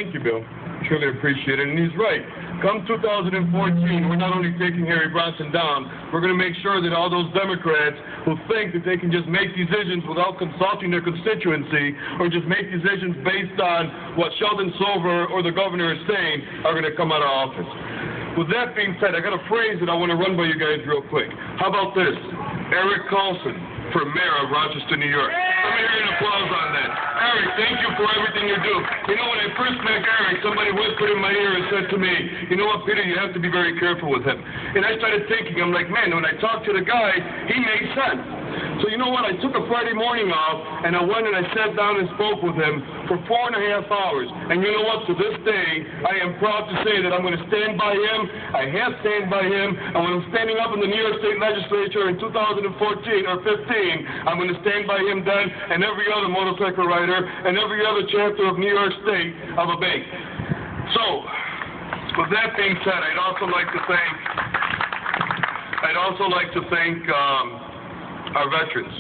thank you, Bill. Truly appreciate it. And he's right. Come 2014, we're not only taking Harry Bronson down, we're going to make sure that all those Democrats who think that they can just make decisions without consulting their constituency or just make decisions based on what Sheldon Silver or the governor is saying are going to come out of office. With that being said, I got a phrase that I want to run by you guys real quick. How about this? Eric Carlson for mayor of Rochester, New York. Let me hear an applause on that. Eric, thank you for everything you do. You know, when I first met Eric, somebody whispered in my ear and said to me, you know what, Peter, you have to be very careful with him. And I started thinking, I'm like, man, when I talked to the guy, he made sense. So you know what, I took a Friday morning off, and I went and I sat down and spoke with him for 4.5 hours. And you know what, to this day, I am proud to say that I'm going to stand by him. I have stand by him. And when I'm standing up in the New York State Legislature in 2014 or 15, I'm going to stand by him then and every other motorcycle rider and every other chapter of New York State of a bank. So, with that being said, I'd also like to thank our veterans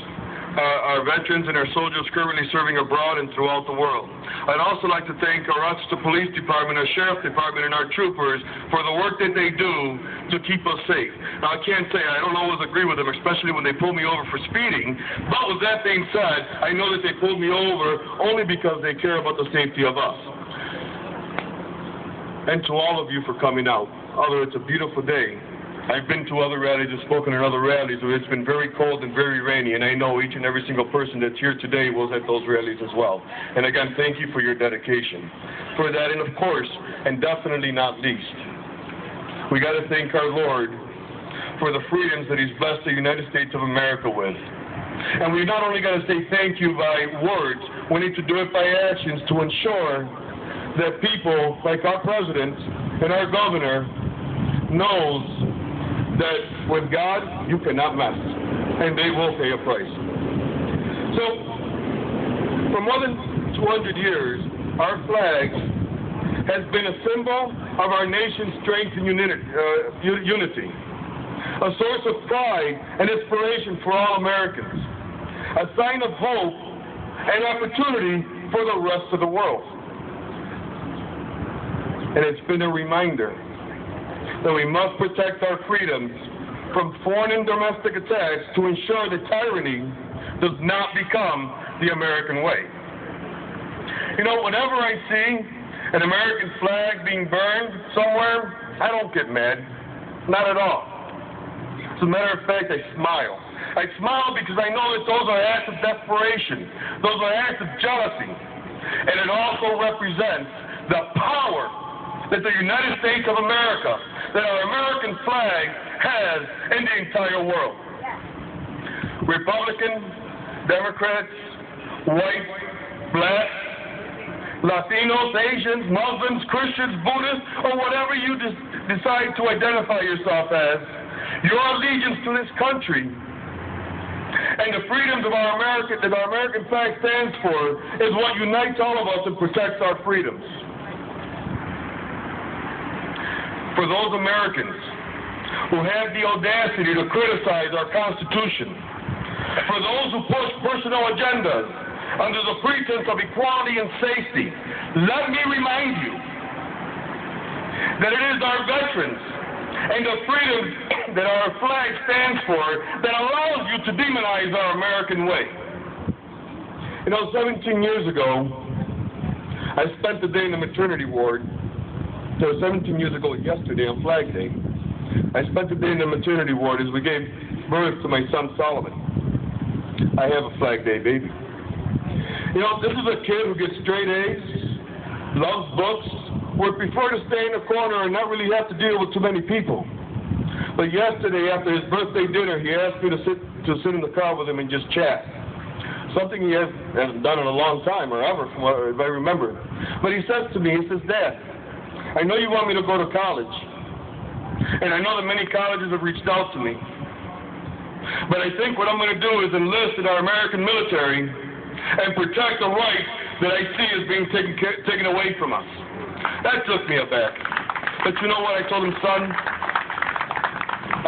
and our soldiers currently serving abroad and throughout the world. I'd also like to thank our Rochester Police Department, our Sheriff Department, and our troopers for the work that they do to keep us safe. Now, I can't say I don't always agree with them, especially when they pull me over for speeding, but with that being said, I know that they pulled me over only because they care about the safety of us. And to all of you for coming out, although it's a beautiful day, I've been to other rallies and spoken at other rallies where it's been very cold and very rainy, and I know each and every single person that's here today was at those rallies as well. And again, thank you for your dedication. For that, and of course, and definitely not least, we got to thank our Lord for the freedoms that He's blessed the United States of America with. And we not only got to say thank you by words, we need to do it by actions to ensure that people like our president and our governor knows that with God, you cannot mess, and they will pay a price. So, for more than 200 years, our flag has been a symbol of our nation's strength and unity, a source of pride and inspiration for all Americans, a sign of hope and opportunity for the rest of the world. And it's been a reminder that we must protect our freedoms from foreign and domestic attacks to ensure that tyranny does not become the American way. You know, whenever I see an American flag being burned somewhere, I don't get mad. Not at all. As a matter of fact, I smile. I smile because I know that those are acts of desperation. Those are acts of jealousy. And it also represents the power that the United States of America, that our American flag has in the entire world. Republican, Democrats, white, black, Latinos, Asians, Muslims, Christians, Buddhists, or whatever you decide to identify yourself as, your allegiance to this country and the freedoms of our American flag stands for is what unites all of us and protects our freedoms. For those Americans who have the audacity to criticize our Constitution, for those who push personal agendas under the pretense of equality and safety, let me remind you that it is our veterans and the freedoms that our flag stands for that allows you to demonize our American way. You know, 17 years ago, I spent the day in the maternity ward. So 17 years ago yesterday on Flag Day, I spent the day in the maternity ward as we gave birth to my son Solomon. I have a Flag Day baby. You know, this is a kid who gets straight A's, loves books, would prefer to stay in a corner and not really have to deal with too many people. But yesterday, after his birthday dinner, he asked me to sit in the car with him and just chat. Something he hasn't done in a long time, or ever, from what if I remember. But he says to me, he says, Dad, I know you want me to go to college, and I know that many colleges have reached out to me, but I think what I'm going to do is enlist in our American military and protect the rights that I see as being taken away from us. That took me aback. But you know what I told him, son?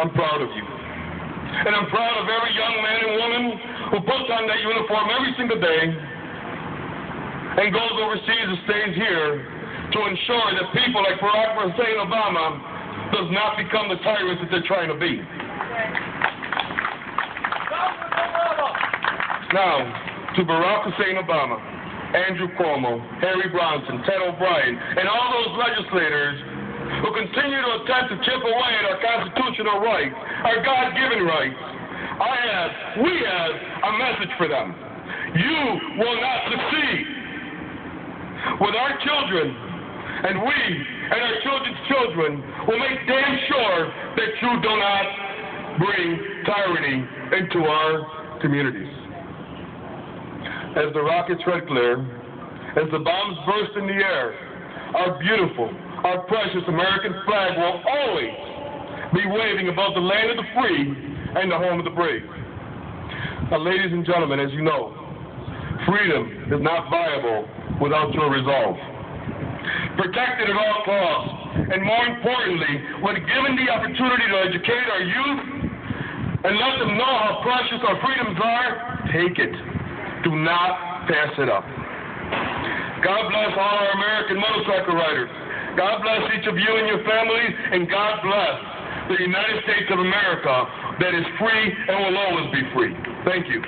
I'm proud of you. And I'm proud of every young man and woman who puts on that uniform every single day and goes overseas and stays here to to ensure that people like Barack Hussein Obama does not become the tyrants that they're trying to be. Now, to Barack Hussein Obama, Andrew Cuomo, Harry Bronson, Ted O'Brien, and all those legislators who continue to attempt to chip away at our constitutional rights, our God-given rights, we have a message for them. You will not succeed. With our children, and we and our children's children will make damn sure that you do not bring tyranny into our communities. As the rockets red glare, as the bombs burst in the air, our beautiful, our precious American flag will always be waving above the land of the free and the home of the brave. Now, ladies and gentlemen, as you know, freedom is not viable without your resolve. Protect it at all costs, and more importantly, when given the opportunity to educate our youth and let them know how precious our freedoms are, take it. Do not pass it up. God bless all our American motorcycle riders. God bless each of you and your families, and God bless the United States of America that is free and will always be free. Thank you.